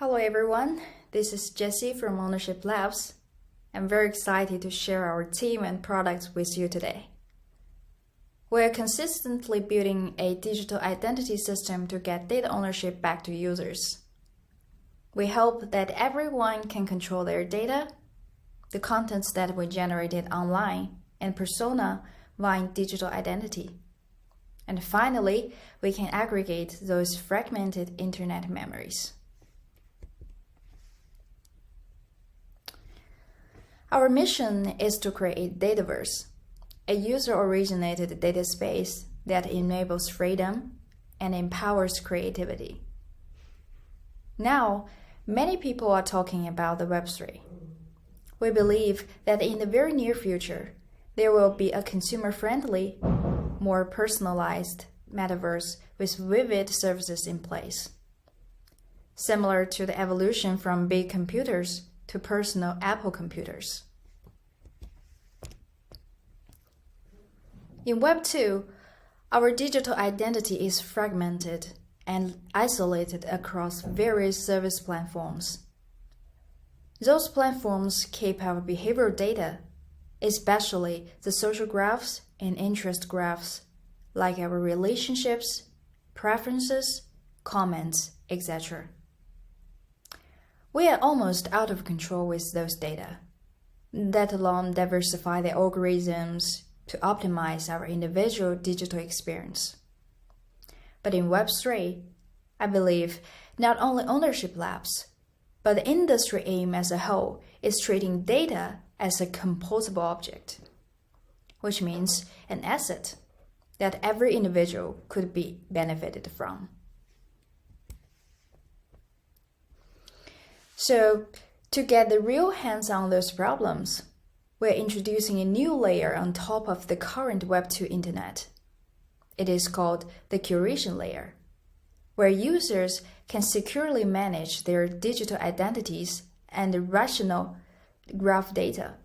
Hello everyone, this is Jessie from Ownership Labs. I'm very excited to share our team and products with you today. We're consistently building a digital identity system to get data ownership back to users. We hope that everyone can control their data, the contents that we generated online, and persona via digital identity. And finally, we can aggregate those fragmented internet memories. Our mission is to create Dataverse, a user-originated data space that enables freedom and empowers creativity. Now, many people are talking about the Web3. We believe that in the very near future, there will be a consumer-friendly, more personalized metaverse with vivid services in place. Similar to the evolution from big computers to personal Apple computers. In Web 2, our digital identity is fragmented and isolated across various service platforms. Those platforms keep our behavioral data, especially the social graphs and interest graphs, like our relationships, preferences, comments, etc. We are almost out of control with those data, let alone diversify the algorithms to optimize our individual digital experience. But in Web3, I believe not only Ownership Labs, but the industry aim as a whole is treating data as a composable object, which means an asset that every individual could be benefited from. So, to get the real hands on those problems, we're introducing a new layer on top of the current Web 2 internet. It is called the curation layer, where users can securely manage their digital identities and rational graph data,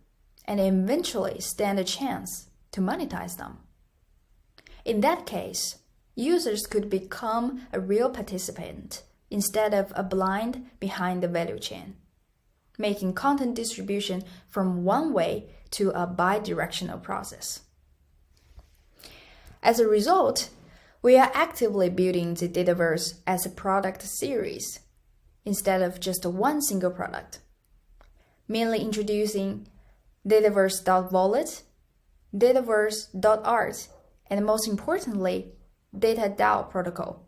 and eventually stand a chance to monetize them. In that case, users could become a real participant instead of a blind behind the value chain, making content distribution from one way to a bi-directional process. As a result, we are actively building the Dataverse as a product series instead of just one single product, mainly introducing Dataverse.wallet, Dataverse.art, and most importantly, DataDAO protocol.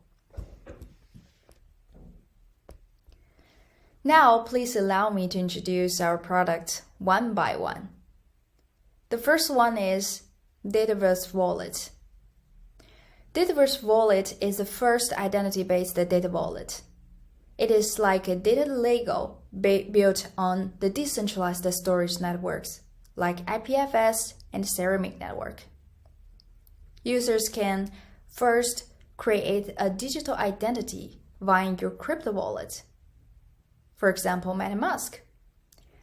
Now, please allow me to introduce our products one by one. The first one is Dataverse Wallet. Dataverse Wallet is the first identity-based data wallet. It is like a data Lego built on the decentralized storage networks like IPFS and Ceramic Network. Users can first create a digital identity via your crypto wallet, for example, MetaMask,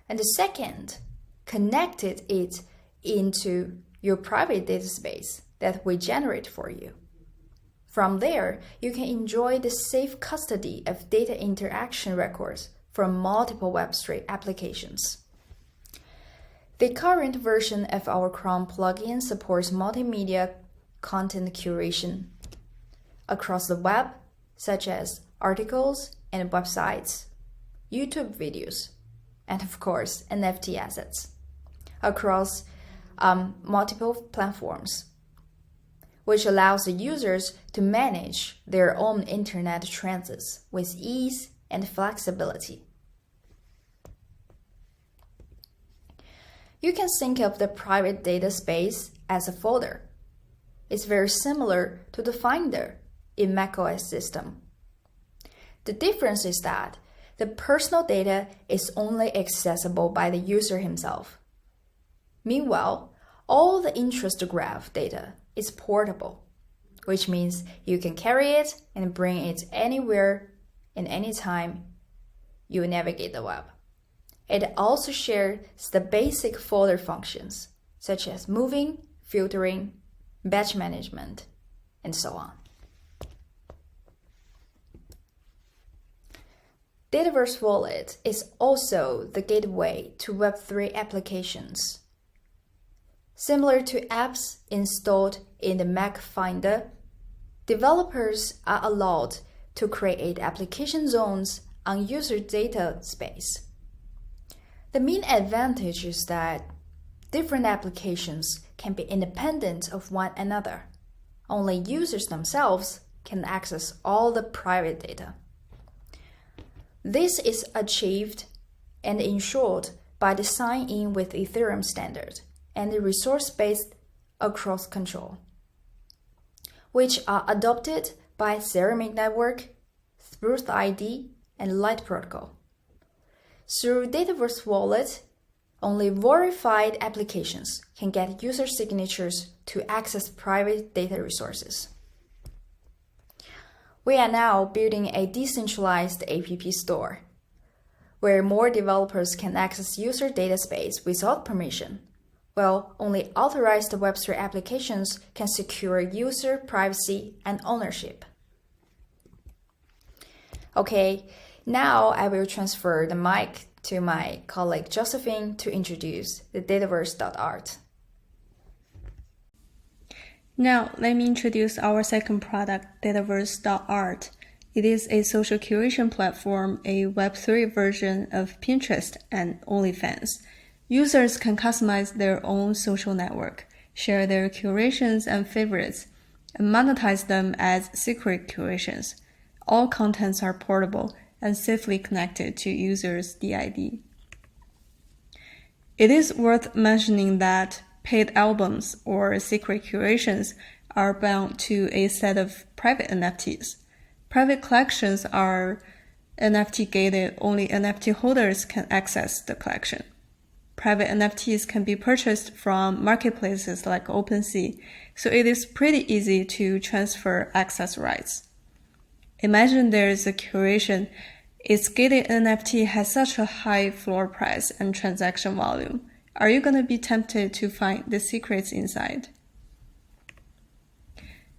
and the second, connected it into your private data space that we generate for you. From there, you can enjoy the safe custody of data interaction records from multiple Web3 applications. The current version of our Chrome plugin supports multimedia content curation across the web, such as articles and websites, YouTube videos, and of course, NFT assets across multiple platforms, which allows the users to manage their own internet transits with ease and flexibility. You can think of the private data space as a folder. It's very similar to the Finder in macOS system. The difference is that the personal data is only accessible by the user himself. Meanwhile, all the interest graph data is portable, which means you can carry it and bring it anywhere and anytime you navigate the web. It also shares the basic folder functions, such as moving, filtering, batch management, and so on. Dataverse Wallet is also the gateway to Web3 applications. Similar to apps installed in the Mac Finder, developers are allowed to create application zones on user data space. The main advantage is that different applications can be independent of one another. Only users themselves can access all the private data. This is achieved and ensured by the sign-in with Ethereum standard and the resource-based across control, which are adopted by Ceramic Network, Spruce ID, and Light Protocol. Through Dataverse Wallet, only verified applications can get user signatures to access private data resources. We are now building a decentralized app store, where more developers can access user data space without permission, while only authorized Web3 applications can secure user privacy and ownership. Okay, now I will transfer the mic to my colleague Josephine to introduce the Dataverse.art. Now, let me introduce our second product, Dataverse.art. It is a social curation platform, a Web3 version of Pinterest and OnlyFans. Users can customize their own social network, share their curations and favorites, and monetize them as secret curations. All contents are portable and safely connected to users' DID. It is worth mentioning that paid albums or secret curations are bound to a set of private NFTs. Private collections are NFT gated, only NFT holders can access the collection. Private NFTs can be purchased from marketplaces like OpenSea, so it is pretty easy to transfer access rights. Imagine there is a curation. Its gated NFT has such a high floor price and transaction volume. Are you going to be tempted to find the secrets inside?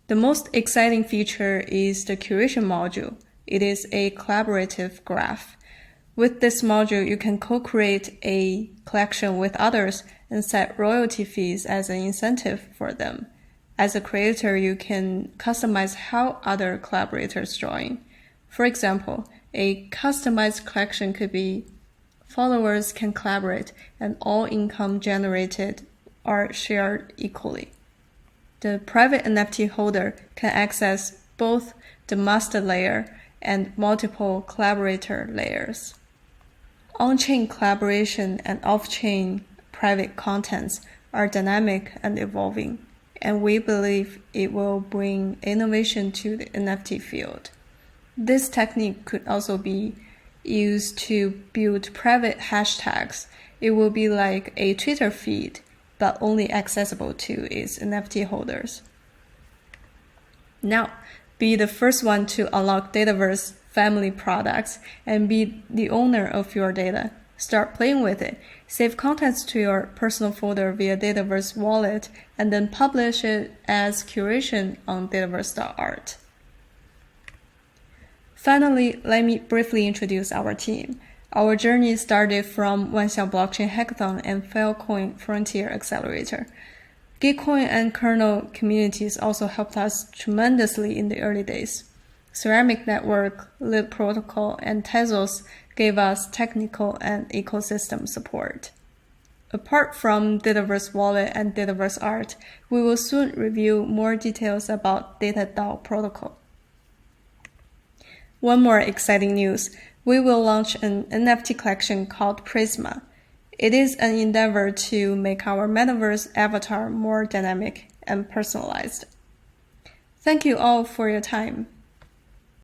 The most exciting feature is the curation module. It is a collaborative graph. With this module, you can co-create a collection with others and set royalty fees as an incentive for them. As a creator, you can customize how other collaborators join. For example, a customized collection could be followers can collaborate and all income generated are shared equally. The private NFT holder can access both the master layer and multiple collaborator layers. On-chain collaboration and off-chain private contents are dynamic and evolving, and we believe it will bring innovation to the NFT field. This technique could also be used to build private hashtags. It will be like a Twitter feed, but only accessible to its NFT holders. Now, be the first one to unlock Dataverse family products and be the owner of your data. Start playing with it. Save contents to your personal folder via Dataverse Wallet and then publish it as curation on Dataverse.art. Finally, let me briefly introduce our team. Our journey started from Wanxiao Blockchain Hackathon and Filecoin Frontier Accelerator. Gitcoin and kernel communities also helped us tremendously in the early days. Ceramic Network, Light Protocol, and Tezos gave us technical and ecosystem support. Apart from Dataverse Wallet and Dataverse.art, we will soon review more details about DataDAO protocol. One more exciting news. We will launch an NFT collection called Prisma. It is an endeavor to make our metaverse avatar more dynamic and personalized. Thank you all for your time.